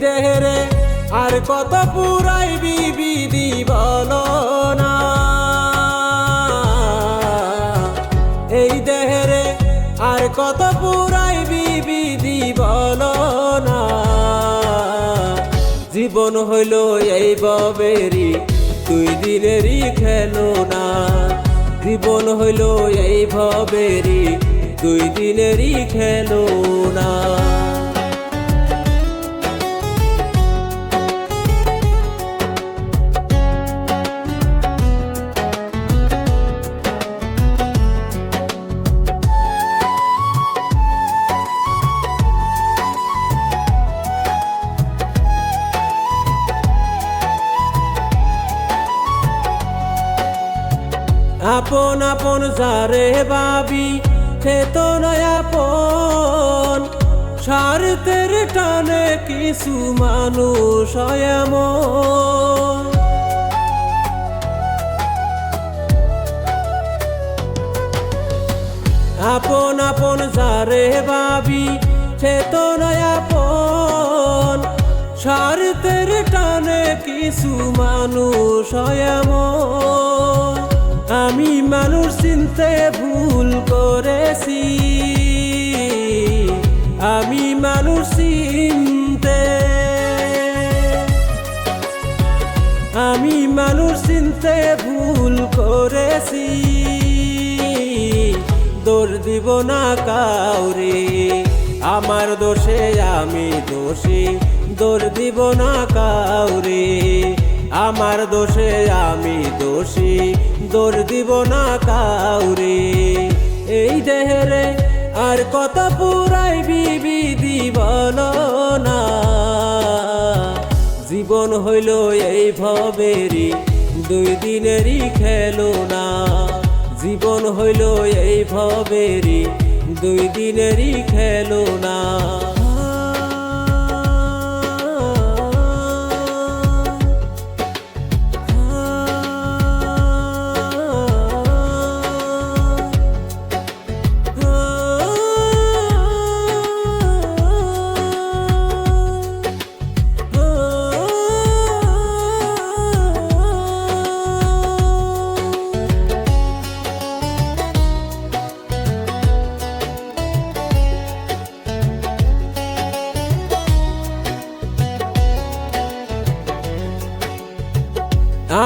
দেহেরে আর কত পুরাইবি বিধি বলো না। এই দেহেরে আর কত পুরাইবি বিধি বলো না। জীবন হইল এই ভবেরই দুই দিনেরই খেলনা। জীবন হইল এই ভবেরই দুই দিনেরই খেলনা। আপন আপন যারে ভাবি সে তো নয় আপন। স্বার্থের টানে কিছু মানুষ হয় এমন। আপন আপন যারে ভাবি সে তো নয় আপন। স্বার্থের টানে কিছু মানুষ হয় এমন। আমি মানুষ চিনতে ভুল করেছি। আমি মানুষ চিনতে ভুল করেছি। দোষ দিব না কাউরে, আমার দোষে আমি দোষী। দোষ দিব না কাউরে, আমার দোষে আমি দোষী। দোষ দিব না কাউরে। এই দেহেরে আর কত পুরাইবি বিধি বলো না। জীবন হইল এই ভবেরই দুই দিনেরই খেলনা। জীবন হইল এই ভবেরই দুই দিনেরই খেলনা।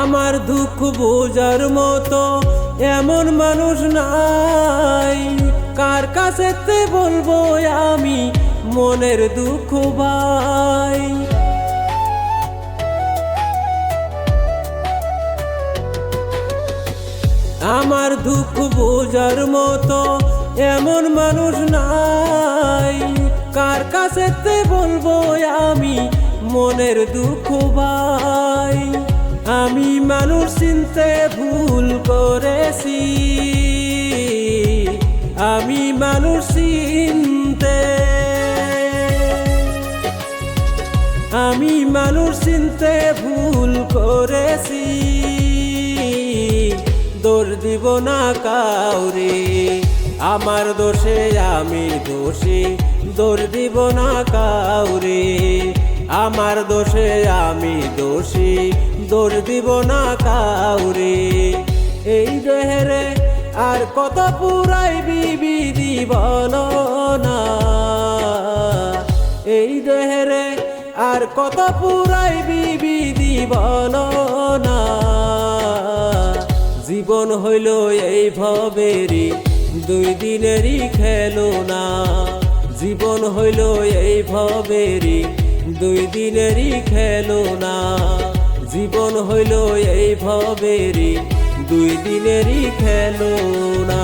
আমার দুঃখ বোঝার মতো এমন মানুষ নাই। কার কাছেতে বলবো আমি মনের দুঃখ ভাই। আমার দুঃখ বোঝার মতো এমন মানুষ নাই। কার কাছেতে বলবো আমি মনের দুঃখ ভাই। আমি মানুষ চিনতে ভুল করেছি। আমি মানুষ চিনতে ভুল করেছি। দোষ দিব না কাউরে, আমার দোষে আমি দোষী। দোষ দিব না কাউরে, আমার দোষে আমি দোষী। দোষ দিব না কাউরে। এই দেহেরে আর কত পুরাইবি বিধি বলো না। এই দেহেরে আর কত পুরাইবি বিধি বলো না। জীবন হইল এই ভবেরই দুই দিনেরই খেলনা। জীবন হইল এই ভবেরই দুই দিনেরই খেলনা। জীবন হইল এই ভবেরই দুই দিনেরই খেলনা।